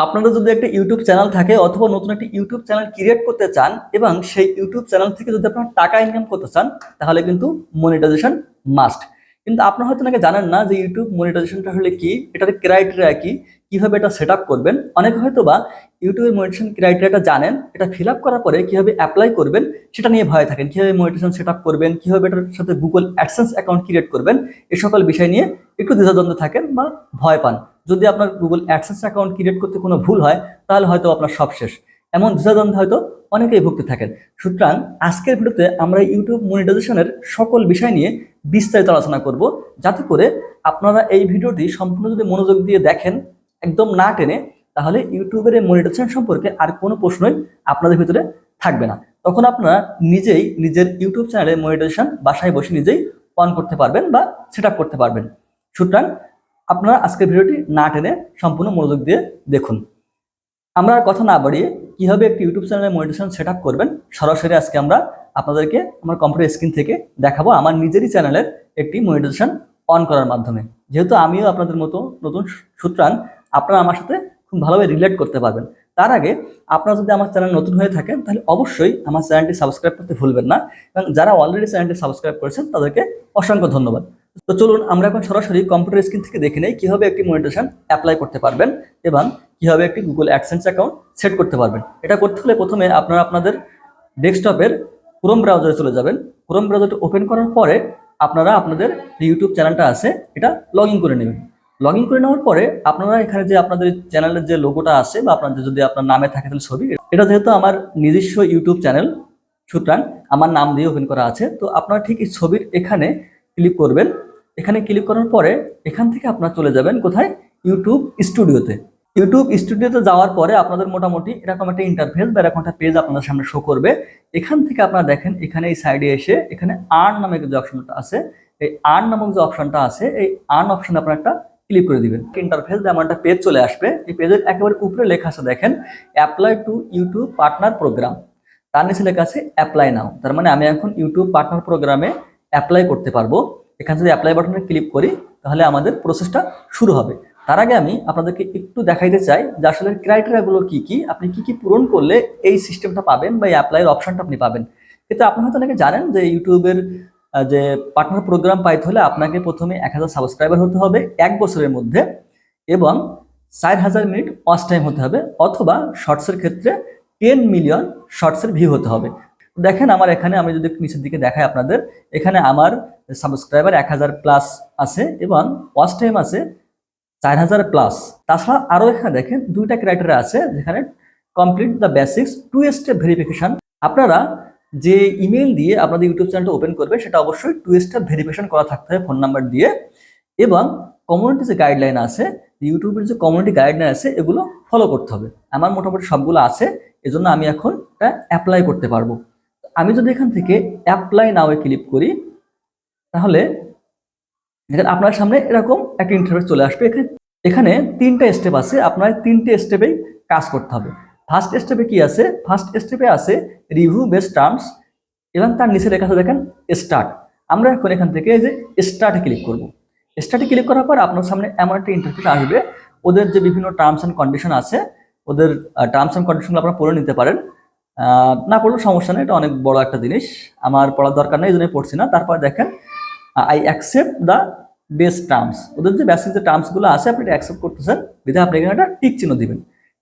আপনারা যদি একটা ইউটিউব চ্যানেল থাকে অথবা নতুন একটা ইউটিউব চ্যানেল ক্রিয়েট করতে চান এবং সেই ইউটিউব চ্যানেল থেকে যদি আপনারা টাকা ইনকাম করতে চান তাহলে কিন্তু মনিটাইজেশন মাস্ট। কিন্তু আপনারা হয়তো নাকি জানেন না যে ইউটিউব মনিটাইজেশনটা হলে কি, এটার ক্রাইটেরিয়া কি, কিভাবে এটা সেট আপ করবেন। অনেকে হয়তো বা ইউটিউবের মনিটাইজেশন ক্রাইটেরিয়াটা জানেন, এটা ফিল আপ করার পরে কিভাবে অ্যাপ্লাই করবেন সেটা নিয়ে ভয় থাকেন। কিভাবে মনিটাইজেশন সেট আপ করবেন, কিভাবে এটার সাথে গুগল অ্যাডসেন্স অ্যাকাউন্ট ক্রিয়েট করবেন, এই সকল বিষয় নিয়ে একটু দ্বিধাদ্বন্দ্বে থাকেন বা ভয় পান। যদি আপনার গুগল অ্যাডসেন্স অ্যাকাউন্ট ক্রিয়েট করতে কোনো ভুল হয় তাহলে হয়তো আপনার সব শেষ, এমন দ্বিধাদ্বন্দ্বে হয়তো অনেকেই ভুগতে থাকেন। সুতরাং আজকের ভিডিওতে আমরা ইউটিউব মনিটাইজেশনের সকল বিষয় নিয়ে বিস্তারিত আলোচনা করব, যাতে করে আপনারা এই ভিডিওটি সম্পূর্ণ যদি মনোযোগ দিয়ে দেখেন, একদম না টেনে, তাহলে ইউটিউবের এই মনিটাইজেশন সম্পর্কে আর কোনো প্রশ্নই আপনাদের ভিতরে থাকবে না। তখন আপনারা নিজেই নিজের ইউটিউব চ্যানেলে মনিটাইজেশন বাসায় বসে নিজেই অন করতে পারবেন বা সেট আপ করতে পারবেন। সুতরাং আপনারা আজকের ভিডিওটি না টেনে সম্পূর্ণ মনোযোগ দিয়ে দেখুন। আমরা আর কথা না বাড়িয়ে কিভাবে একটি ইউটিউব চ্যানেলে মনিটাইজেশন সেট আপ করবেন সরাসরি আজকে আমরা আপনাদেরকে আমার কম্পিউটার স্ক্রিন থেকে দেখাবো, আমার নিজেরই চ্যানেলের একটি মনিটাইজেশন অন করার মাধ্যমে। যেহেতু আমিও আপনাদের মতো নতুন, সুতরাং আপনারা আমার সাথে খুব ভালোভাবে রিলেট করতে পারবেন। তার আগে আপনারা যদি আমার চ্যানেল নতুন হয়ে থাকেন তাহলে অবশ্যই আমার চ্যানেলটি সাবস্ক্রাইব করতে ভুলবেন না, এবং যারা অলরেডি চ্যানেলটি সাবস্ক্রাইব করেছেন তাদেরকে অসংখ্য ধন্যবাদ। তো চলুন আমরা এখন সরাসরি কম্পিউটার স্ক্রিন থেকে দেখে নেই কিভাবে একটি মনিটাইজেশন অ্যাপ্লাই করতে পারবেন এবং কিভাবে একটি গুগল অ্যাডসেন্স অ্যাকাউন্ট সেট করতে পারবেন। এটা করতে হলে প্রথমে আপনারা আপনাদের ডেস্কটপের ক্রোম ব্রাউজারে চলে যাবেন। ক্রোম ব্রাউজারটা ওপেন করার পরে আপনারা আপনাদের যে ইউটিউব চ্যানেলটা আছে এটা লগ ইন করে নেবেন। লগ ইন করে নেওয়ার পরে আপনারা এখানে যে আপনাদের চ্যানেলের যে লোগোটা আছে বা আপনাদের যদি আপনার নামে থাকে তাহলে ছবি, এটা যেহেতু আমার নিজস্ব ইউটিউব চ্যানেল সুতরাং আমার নাম দিয়ে ওপেন করা আছে, তো আপনারা ঠিক এই ছবির এখানে ক্লিক করবেন। এখানে ক্লিক করার পরে এখান থেকে আপনারা চলে যাবেন কোথায়, ইউটিউব স্টুডিওতে। ইউটিউব স্টুডিওতে যাওয়ার পরে আপনাদের মোটামুটি এরকম একটা ইন্টারফেস বা এরকম একটা পেজ আপনাদের সামনে শো করবে। এখান থেকে আপনারা দেখেন এখানে এই সাইডে এসে এখানে আর্ন নামক যে অপশনটা আছে, এই আর্ন নামক যে অপশনটা আছে এই আর্ন অপশনে আপনারা একটা ক্লিক করে দিবেন। ইন্টারফেস যেমন একটা পেজ চলে আসবে। এই পেজের একেবারে উপরে লেখা আছে দেখেন apply to YouTube partner program, তার নিচে লেখা আছে অ্যাপ্লাই নাও। তার মানে আমি এখন ইউটিউব পার্টনার প্রোগ্রামে অ্যাপ্লাই করতে পারবো। এখানে যদি অ্যাপ্লাই বাটনে ক্লিক করি তাহলে আমাদের প্রসেসটা শুরু হবে। তার আগে আমি আপনাদেরকে একটু দেখাইতে চাই যে আসলে ক্রাইটেরিয়াগুলো কি কি, আপনি কি কি পূরণ করলে এই সিস্টেমটা পাবেন বা এই অ্যাপ্লাইয়ের অপশনটা আপনি পাবেন। কিন্তু আপনি হয়তো অনেকে জানেন যে ইউটিউবের যে পার্টনার প্রোগ্রাম পাইতে হলে আপনাকে প্রথমে 1000 সাবস্ক্রাইবার হতে হবে 1 বছরের মধ্যে, এবং 4000 মিনিট ওয়াচ টাইম হতে হবে, অথবা শর্টসের ক্ষেত্রে 10 মিলিয়ন শর্টসের ভিউ হতে হবে। দেখেন আমার এখানে, আমি যদি নিচের দিকে দেখাই আপনাদের, এখানে আমার সাবস্ক্রাইবার 1000 প্লাস আছে এবং ওয়াচ টাইম আছে 4000 প্লাস। তাছাড়া আরও এখানে দেখেন দুইটা ক্রাইটেরিয়া আছে, যেখানে complete the basics 2 step verification. আপনারা যে ইমেল দিয়ে আপনাদের ইউটিউব চ্যানেলটা ওপেন করবে সেটা অবশ্যই 2 স্টেপ ভেরিফিকেশন করা থাকতে হবে ফোন নাম্বার দিয়ে, এবং কমিউনিটি যে গাইডলাইন আছে, ইউটিউবের যে কমিউনিটি গাইডলাইন আছে এগুলো ফলো করতে হবে। আমার মোটামুটি সবগুলো আছে, এজন্য আমি এখন এটা অ্যাপ্লাই করতে পারবো। আমি যদি এখান থেকে অ্যাপ্লাই নাও ক্লিক করি তাহলে আপনার সামনে এরকম একটা ইন্টারফেস চলে আসবে। এখানে 3টা স্টেপ আছে, আপনার 3টে স্টেপেই কাজ করতে হবে। ফার্স্ট স্টেপে কি আছে, ফার্স্ট স্টেপে আছে রিভিউ বেস্ট টার্মস, এবং তার নিচে লেখা আছে দেখেন স্টার্ট। আমরা এখন এখান থেকে এই যে স্টার্টে ক্লিক করব। স্টার্টে ক্লিক করার পর আপনার সামনে এমন একটা ইন্টারফেস আসবে, ওদের যে বিভিন্ন টার্মস অ্যান্ড কন্ডিশন আছে, ওদের টার্মস অ্যান্ড কন্ডিশনগুলো আপনারা পড়ে নিতে পারেন। না পড়লেও সমস্যা নেই, এটা অনেক বড় একটা জিনিস, আমার পড়ার দরকার নেই, এই জন্য পড়ছি না। তারপর দেখেন I accept the best terms, ওদের যে বেসিক যে টার্মসগুলো আছে আপনি এটা অ্যাকসেপ্ট করতেছেন, বিধায় আপনি এখানে একটা টিক চিহ্ন দিবেন।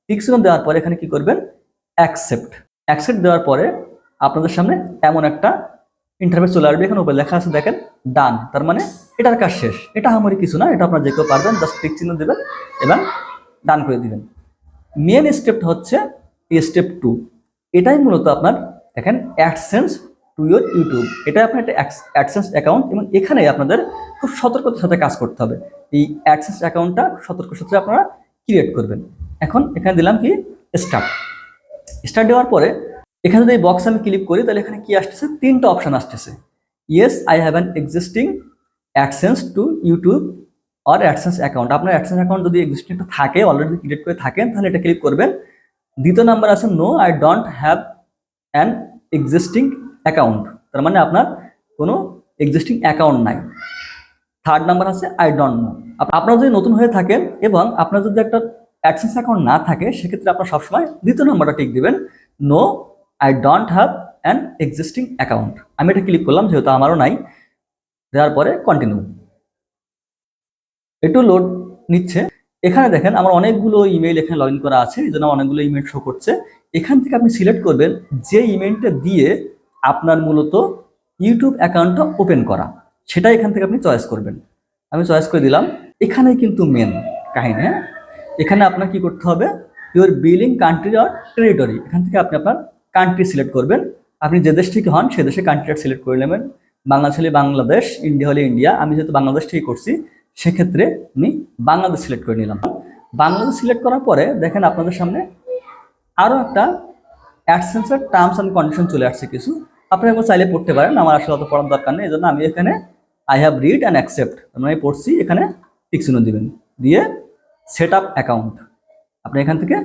টিক চিহ্ন দেওয়ার পরে এখানে কি করবেন, অ্যাকসেপ্ট। অ্যাকসেপ্ট দেওয়ার পরে আপনাদের সামনে এমন একটা ইন্টারফেস চলে আসবে, এখানে উপরে লেখা আছে দেখেন ডান। তার মানে এটার কাজ শেষ, এটা আমারই কিছু না, এটা আপনারা যে কেউ পারবেন, জাস্ট টিক চিহ্ন দেবেন এবং ডান করে দিবেন। মেন স্টেপটা হচ্ছে স্টেপ 2, এটাই মূলত আপনার দেখেন অ্যাডসেন্স টু ইউর ইউটিউব। এটা আপনার একটা অ্যাডসেন্স অ্যাকাউন্ট, এবং এখানে আপনাদের খুব সতর্কতার সাথে কাজ করতে হবে। এই অ্যাডসেন্স অ্যাকাউন্টটা সতর্কতার সাথে আপনারা ক্রিয়েট করবেন। এখন এখানে দিলাম কি স্টার্ট। স্টার্ট দেওয়ার পরে এখানে যদি এই বক্স আমি ক্লিক করি তাহলে এখানে কি আসতেছে, 3টা অপশন আসতেছে। Yes I have an existing AdSense to YouTube আর অ্যাডসেন্স অ্যাকাউন্ট। আপনার অ্যাডসেন্স অ্যাকাউন্ট যদি এক্সিস্টিং থাকে, অলরেডি ক্রিয়েট করে থাকেন, তাহলে এটা ক্লিক করবেন। দ্বিতীয় নাম্বার আছে no I don't have an existing account, তার মানে আপনার কোনো এক্সিস্টিং অ্যাকাউন্ট নাই। থার্ড নাম্বার আছে আই ডোন্ট নো। আপনারা যদি নতুন হয়ে থাকেন এবং আপনার যদি একটা অ্যাডসেন্স অ্যাকাউন্ট না থাকে সেক্ষেত্রে আপনার সবসময় দ্বিতীয় নম্বরটা টিক দিবেন, no I don't have an existing account. আমি এটা ক্লিক করলাম যেহেতু আমারও নাই, দেওয়ার পরে কন্টিনিউ। একটু লোড নিচ্ছে। এখানে দেখেন আমার অনেকগুলো ইমেইল এখানে লগ ইন করা আছে, এই জন্য অনেকগুলো ইমেইল শো করছে। এখান থেকে আপনি সিলেক্ট করবেন যে ইমেইলটা দিয়ে আপনার মূলত ইউটিউব অ্যাকাউন্টটা ওপেন করা, সেটা এখান থেকে আপনি চয়েস করবেন। আমি চয়েস করে দিলাম। এখানে কিন্তু মেন কাহিনী, হ্যাঁ, এখানে আপনার কি করতে হবে, your billing country or territory, এখান থেকে আপনি আপনার কান্ট্রি সিলেক্ট করবেন। আপনি যে দেশ থেকে হন সে দেশে কান্ট্রিটা সিলেক্ট করে নেবেন। বাংলাদেশ হলে বাংলাদেশ, ইন্ডিয়া হলে ইন্ডিয়া। আমি যেহেতু বাংলাদেশ থেকেই করছি সেক্ষেত্রে আমি বাংলাদেশ সিলেক্ট করে নিলাম। বাংলাদেশ সিলেক্ট করার পরে দেখেন আপনাদের সামনে আরও একটা অ্যাডসেন্সের টার্মস অ্যান্ড কন্ডিশন চলে আসছে কিছু। আপনারা একবার চাইলে পড়তে পারেন, আমার আসলে অত পড়ার দরকার নেই। এই জন্য আমি এখানে I have read and accept আমি পড়ছি, এখানে টিক চিহ্ন দিবেন, দিয়ে সেট আপ অ্যাকাউন্ট, আপনি এখান থেকে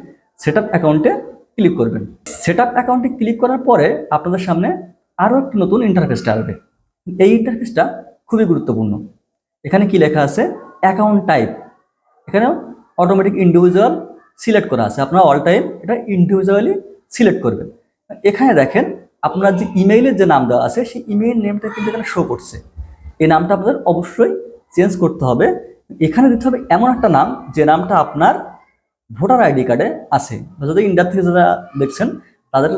সেট আপ অ্যাকাউন্টে ক্লিক করবেন। সেট আপ অ্যাকাউন্টে ক্লিক করার পরে আপনাদের সামনে আরও একটি নতুন ইন্টারফেসটা আসবে। এই ইন্টারফেসটা খুবই গুরুত্বপূর্ণ। এখানে কি লেখা আছে, অ্যাকাউন্ট টাইপ, এখানে অটোমেটিক ইন্ডিভিজুয়াল সিলেক্ট করা আছে। আপনারা অল টাইম এটা ইন্ডিভিজুয়ালি সিলেক্ট করবেন। এখানে দেখেন আপনার যে ইমেইলের যে নাম দেওয়া আছে সেই ইমেইল নেমটা কিন্তু এখানে শো করছে। এই নামটা আপনাদের অবশ্যই চেঞ্জ করতে হবে। এখানে দিতে হবে এমন একটা নাম যে নামটা আপনার ভোটার আইডি কার্ডে আছে, বা যদি ইন্ডিয়া থেকে যারা দেখছেন তাদের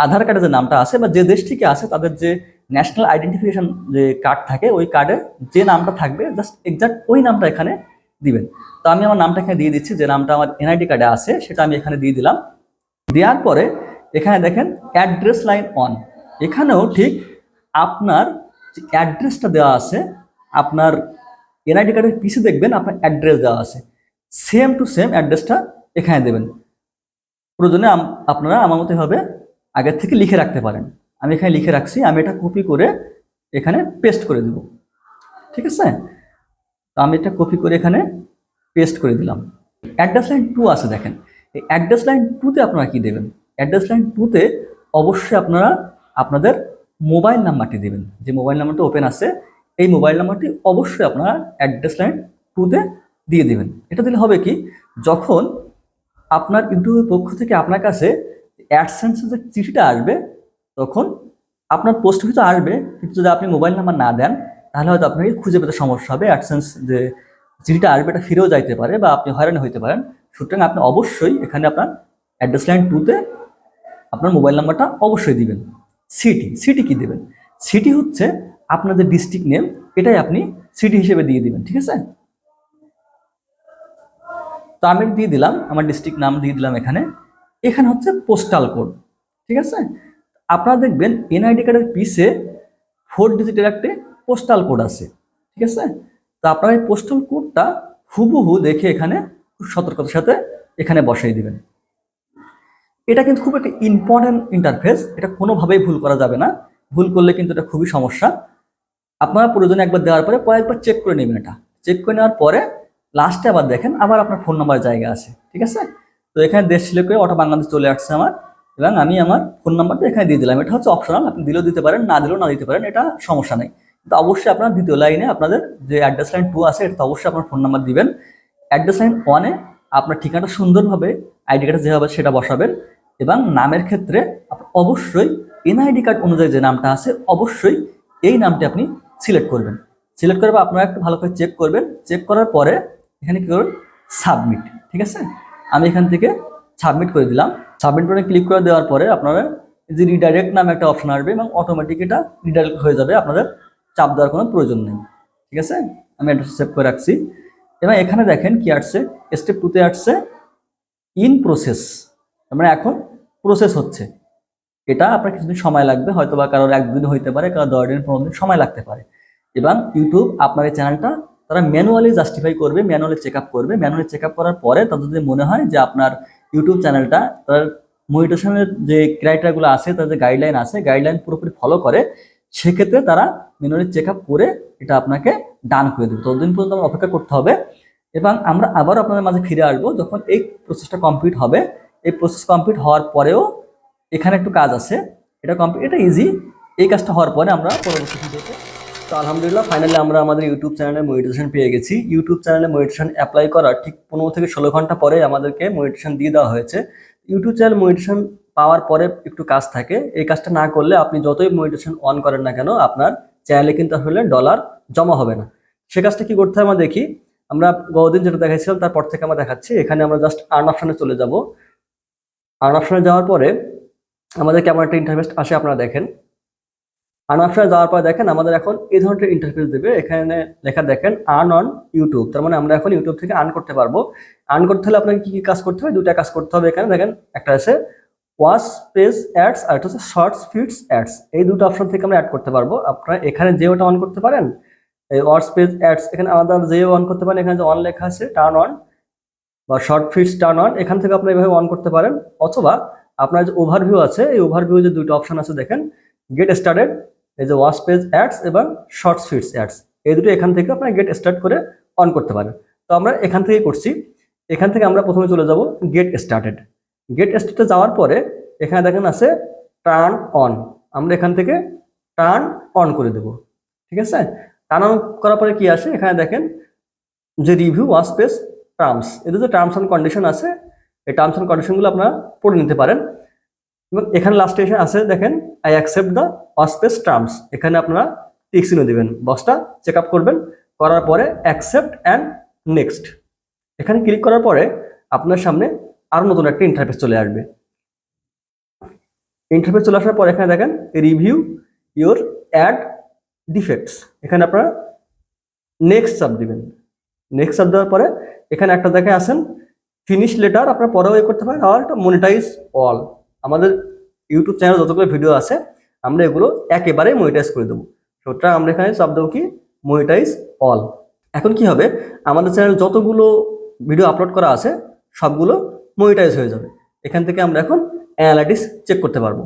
আধার কার্ডে যে নামটা আছে বা যে দেশ থেকে আছে তাদের যে ন্যাশনাল আইডেন্টিফিকেশন যে কার্ড থাকে ওই কার্ডে যে নামটা থাকবে জাস্ট এক্সাক্ট ওই নামটা এখানে দিবেন। তো আমি আমার নামটা এখানে দিয়ে দিচ্ছি, যে নামটা আমার এনআইডি কার্ডে আছে সেটা আমি এখানে দিয়ে দিলাম। দেওয়ার পরে এখানে দেখেন অ্যাড্রেস লাইন অন, এখানেও ঠিক আপনার যে অ্যাড্রেসটা দেওয়া আছে আপনার এনআইডি কার্ডের পিছে দেখবেন আপনার অ্যাড্রেস দেওয়া আছে, সেম টু সেম অ্যাড্রেসটা এখানে দেবেন। প্রয়োজনে আপনারা আমার মতো হবে আগের থেকে লিখে রাখতে পারেন। আমি এখানে লিখে রাখছি, আমি এটা কপি করে এখানে পেস্ট করে দেব, ঠিক আছে। তো আমি এটা কপি করে এখানে পেস্ট করে দিলাম। অ্যাড্রেস লাইন 2 আছে দেখেন, এই অ্যাড্রেস লাইন 2তে আপনারা কি দেবেন, অ্যাড্রেস লাইন 2তে অবশ্যই আপনারা আপনাদের মোবাইল নাম্বারটি দেবেন। যে মোবাইল নাম্বারটা ওপেন আছে এই মোবাইল নাম্বারটি অবশ্যই আপনারা অ্যাড্রেস লাইন 2তে দিয়ে দেবেন। এটা দিলে হবে কি, যখন আপনার ইউটিউবের পক্ষ থেকে আপনার কাছে অ্যাডসেন্সের যে চিঠিটা আসবে তখন আপনার পোস্ট হয়তো আসবে, কিন্তু যদি আপনি মোবাইল নাম্বার না দেন তাহলে হয়তো আপনাকে খুঁজে পেতে সমস্যা হবে। অ্যাডসেন্স যে চিঠিটা আসবে এটা ফিরেও যাইতে পারে বা আপনি হয়রানি হইতে পারেন। সুতরাং আপনি অবশ্যই এখানে আপনার অ্যাড্রেস লাইন 2তে আপনার মোবাইল নাম্বারটা অবশ্যই দিবেন। সিটি কি দেবেন, সিটি হচ্ছে আপনার যে ডিস্ট্রিক্ট নেম এটাই আপনি সিটি হিসেবে দিয়ে দিবেন, ঠিক আছে। তো আমি দিয়ে দিলাম আমার ডিস্ট্রিক্ট নাম দিয়ে দিলাম এখানে। এখানে হচ্ছে পোস্টাল কোড, ঠিক আছে। আপনারা দেখবেন এনআইডি কার্ডের পিছে 4 ডিজিটের একটি পোস্টাল কোড আছে, ঠিক আছে। তো আপনারা এই পোস্টাল কোডটা হুবহু দেখে এখানে খুব সতর্কতার সাথে এখানে বসাই দিবেন। এটা কিন্তু খুব একটা ইম্পর্টেন্ট ইন্টারফেস, এটা কোনোভাবেই ভুল করা যাবে না। ভুল করলে কিন্তু এটা খুবই সমস্যা। আপনারা প্রয়োজনে একবার দেওয়ার পরে কয়েকবার চেক করে নেবেন। এটা চেক করে নেওয়ার পরে লাস্টে আবার দেখেন আবার আপনার ফোন নাম্বার জায়গা আছে, ঠিক আছে। তো এখানে দেশ সিলেক্ট করে অটো বাংলাদেশ চলে আসছে আমার, এবং আমি আমার ফোন নাম্বারটা এখানে দিয়ে দিলাম। এটা হচ্ছে অপশনাল, আপনি দিলেও দিতে পারেন, না দিলেও না দিতে পারেন, এটা সমস্যা নেই। কিন্তু অবশ্যই আপনার দ্বিতীয় লাইনে আপনাদের যে অ্যাড্রেস লাইন 2 আছে এটা অবশ্যই আপনার ফোন নাম্বার দিবেন। অ্যাড্রেস লাইন 1-এ আপনার ঠিকানাটা সুন্দরভাবে আইডি কার্ডে যেভাবে সেটা বসাবেন, এবং নামের ক্ষেত্রে অবশ্যই এনআইডি কার্ড অনুযায়ী যে নামটা আছে অবশ্যই এই নামটি আপনি সিলেক্ট করবেন। সিলেক্ট করে আপনারা একটু ভালো করে চেক করবেন। চেক করার পরে এখানে কি করবেন, সাবমিট, ঠিক আছে। আমি এখান থেকে সাবমিট করে দিলাম। সাবমিট করে ক্লিক করে দেওয়ার পরে আপনারা যে রিডাইরেক্ট নামে একটা অপশন আসবে এবং অটোমেটিক এটা রিডাইরেক্ট হয়ে যাবে, আপনাদের চাপ দেওয়ার কোনো প্রয়োজন নেই, ঠিক আছে। আমি অ্যাড্রেস সেভ করে রাখছি। এবং এখানে দেখেন কি আসছে, স্টেপ 2তে আসছে ইন প্রসেস, মানে এখন প্রসেস হচ্ছে। এটা আপনার কিছুদিন সময় লাগবে, হয়তো বা কারোর 1 দিন হইতে পারে, কারো 10 দিন 15 দিন সময় লাগতে পারে। এবং ইউটিউব আপনার এই চ্যানেলটা তারা ম্যানুয়ালি জাস্টিফাই করবে, ম্যানুয়ালি চেক আপ করবে। ম্যানুয়ালি চেক আপ করার পরে তাদের যদি মনে হয় যে আপনার ইউটিউব চ্যানেলটা তার মনিটাইজেশনের যে ক্রাইটেরিয়াগুলো আছে, তার যে গাইডলাইন আছে, গাইডলাইন পুরোপুরি ফলো করে, সেক্ষেত্রে তারা ম্যানুয়ালি চেক আপ করে এটা আপনাকে ডান করে দেবে। ততদিন পর্যন্ত আমরা অপেক্ষা করতে হবে। এবং আমরা আবারও আপনাদের মাঝে ফিরে আসবো যখন এই প্রসেসটা কমপ্লিট হবে। এই প্রসেস কমপ্লিট হওয়ার পরেও এখানে একটু কাজ আছে, এটা কমপ্লিট, এটা ইজি। এই কাজটা হওয়ার পরে আমরা পরবর্তী ভিডিওতে তো আলহামদুলিল্লাহ ফাইনালি আমরা আমাদের ইউটিউব চ্যানেলে মনিটাইজেশন পেয়ে গেছি। ইউটিউব চ্যানেলে মনিটাইজেশন অ্যাপ্লাই করার ঠিক 15 থেকে 16 ঘন্টা পরে আমাদেরকে মনিটাইজেশন দিয়ে দেওয়া হয়েছে। ইউটিউব চ্যানেল মনিটাইজেশন পাওয়ার পরে একটু কাজ থাকে, এই কাজটা না করলে আপনি যতই মনিটাইজেশন অন করেন না কেন আপনার চ্যানেলে কিন্তু আসলে ডলার জমা হবে না। সে কাজটা কি করতে হয় আমরা দেখি। আমরা গতদিন যেটা দেখাইছিলাম তারপর থেকে আমরা দেখাচ্ছি। এখানে আমরা জাস্ট আর্ন অপশনে চলে যাব। আর্ন অপশনে যাওয়ার পরে আমাদের কেমন একটা ইন্টারফেস আসে আপনারা দেখেন। আর্ন অপশনে যাওয়ার পর দেখেন আমাদের এখন এই ধরনের ইন্টারফেস দেবে। এখানে লেখা দেখেন আর্ন অন ইউটিউব, তার মানে আমরা এখন ইউটিউব থেকে আর্ন করতে পারবো। আর্ন করতে হলে আপনাকে কি কি কাজ করতে হবে? দুটা কাজ করতে হবে। এখানে দেখেন একটা আছে ওয়াচ পেজ অ্যাডস আর একটা হচ্ছে শর্টস ফিডস অ্যাডস। এই দুটো অপশন থেকে আমরা অ্যাড করতে পারবো। আপনারা এখানে যে ওটা অন করতে পারেন, এই ওয়াচ পেজ অ্যাডস এখানে আলাদা যে অন করতে পারেন। এখানে যে অন লেখা আছে টার্ন অন বা শর্ট ফিডস টার্ন অন, এখান থেকে আপনি এইভাবে অন করতে পারেন। অথবা আপনার যে ওভারভিউ আছে, এই ওভারভিউ যে দুটো অপশন আছে দেখেন, গেট স্টার্টেড, এই যে ওয়াচ পেজ অ্যাডস এবং শর্টস ফিডস অ্যাডস, এই দুটো এখান থেকে আপনারা গেট স্টার্ট করে অন করতে পারেন। তো আমরা এখান থেকেই করছি। এখান থেকে আমরা প্রথমে চলে যাব গেট স্টার্টেড। গেট স্টার্টে যাওয়ার পরে এখানে দেখেন আছে টার্ন অন, আমরা এখান থেকে টার্ন অন করে দেব। ঠিক আছে, টার্ন অন করার পরে কি আসে এখানে দেখেন যে রিভিউ ওয়াচ পেজ টার্মস, এদের যে টার্মস অ্যান্ড কন্ডিশন আছে, এই টার্মস অ্যান্ড কন্ডিশনগুলো আপনারা পড়ে নিতে পারেন। এবং এখানে লাস্টে এসে আছে দেখেন I accept the watch page terms, এখানে আপনারা টিক চিহ্ন দিবেন, বক্সটা চেক আপ করবেন, করার পরে অ্যাকসেপ্ট অ্যান্ড নেক্সট এখানে ক্লিক করার পরে আপনার সামনে আরো নতুন একটা ইন্টারফেস চলে আসবে। ইন্টারফেস চলে আসার পর এখানে দেখেন রিভিউ ইউর অ্যাড ডিফেক্টস, এখানে আপনারা নেক্সট চাপ দিবেন। নেক্সট চাপ দেওয়ার পরে এখানে একটা দেখে আসেন ফিনিশ লেটার, আপনারা পরেও করতে পারেন, আর একটা মনিটাইজ অল। আমাদের ইউটিউব চ্যানেল যতগুলো ভিডিও আছে আমরা এগুলো একেবারেই মনিটাইজ করে দেবো। সুতরাং আমরা এখানে চাপ দেবো কি মনিটাইজ অল। এখন কি হবে, আমাদের চ্যানেল যতগুলো ভিডিও আপলোড করা আছে সবগুলো মনিটাইজ হয়ে যাবে। এখান থেকে আমরা এখন অ্যানালাইটিক্স চেক করতে পারবো।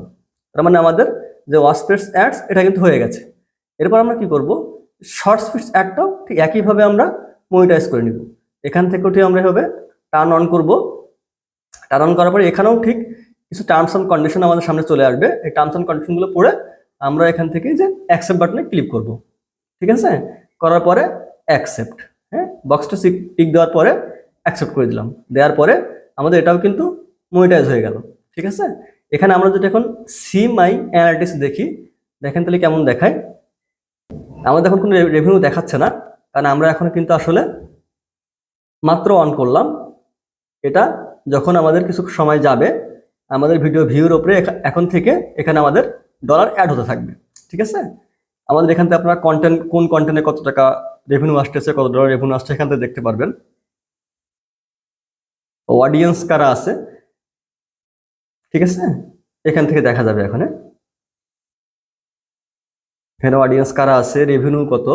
তার মানে আমাদের যে ওয়াচ পেজ অ্যাডস এটা কিন্তু হয়ে গেছে। এরপর আমরা কি করব, শর্টস ফিডস অ্যাডটাও ঠিক একইভাবে আমরা মনিটাইজ করে নিব। এখান থেকে উঠে আমরা এভাবে টার্ন অন করব। টার্ন অন করার পরে এখানেও ঠিক কিছু টার্মস অ্যান্ড কন্ডিশন আমাদের সামনে চলে আসবে। এই টার্মস অ্যান্ড কন্ডিশনগুলো পড়ে আমরা এখান থেকে যে অ্যাকসেপ্ট বাটনে ক্লিক করব। ঠিক আছে, করার পরে অ্যাকসেপ্ট, হ্যাঁ বক্সটা টিক দেওয়ার পরে অ্যাকসেপ্ট করে দিলাম। দেওয়ার পরে আমাদের এটাও কিন্তু মনিটাইজ হয়ে গেল। ঠিক আছে, এখানে আমরা যদি এখন সি মাই অ্যানালিটিক্স দেখি, দেখেন তাহলে কেমন দেখায়। আমাদের এখন কোনো রেভিনিউ দেখাচ্ছে না, কারণ আমরা এখন কিন্তু আসলে মাত্র অন করলাম। এটা যখন আমাদের কিছু সময় যাবে আমাদের ভিডিও ভিউর উপরে এখন থেকে এখানে আমাদের ডলার অ্যাড হতে থাকবে। ঠিক আছে, আমাদের এখান থেকে আপনারা কন্টেন্ট, কোন কন্টেন্টে কত টাকা রেভিনিউ আসতেছে, কত ডলার রেভিনিউ আসছে এখান থেকে দেখতে পারবেন। অডিয়েন্স কারা আছে, ঠিক আছে, এখান থেকে দেখা যাবে। এখানে অডিয়েন্স কারা আছে, রেভিনিউ কত,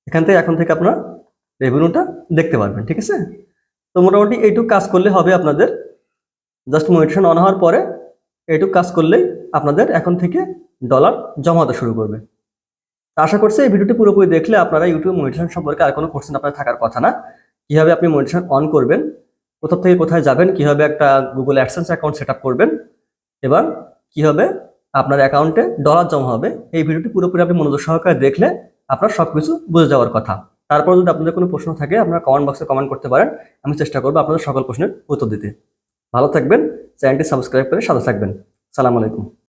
এখান থেকে এখন থেকে আপনারা রেভিনিউটা দেখতে পারবেন। ঠিক আছে, তো মোটামুটি এইটুকু কাজ করলে হবে আপনাদের। জাস্ট মনিটাইজেশন অন হওয়ার পরে এইটুকু কাজ করলেই আপনাদের এখন থেকে ডলার জমা হতে শুরু করবে। আশা করছি এই ভিডিওটি পুরোপুরি দেখলে আপনারা ইউটিউব মনিটাইজেশন সম্পর্কে আর কোনো কোশ্চেন আপনার থাকার কথা না। কিভাবে আপনি মনিটাইজেশন অন করবেন, কোথা থেকে কোথায় যাবেন, কিভাবে একটা Google AdSense account set up করবেন এবং কিভাবে আপনার অ্যাকাউন্টে ডলার জমা হবে, এই ভিডিওটি পুরোপুরি আপনি মনোযোগ সহকারে দেখলে আপনার সবকিছু বুঝে যাওয়ার কথা। তারপর যদি আপনাদের কোনো প্রশ্ন থাকে আপনারা কমেন্ট বক্সে কমেন্ট করতে পারেন, আমি চেষ্টা করবো আপনাদের সকল প্রশ্নের উত্তর দিতে। ভালো থাকবেন, চ্যানেলটি সাবস্ক্রাইব করে সাথে থাকবেন। সালাম আলাইকুম।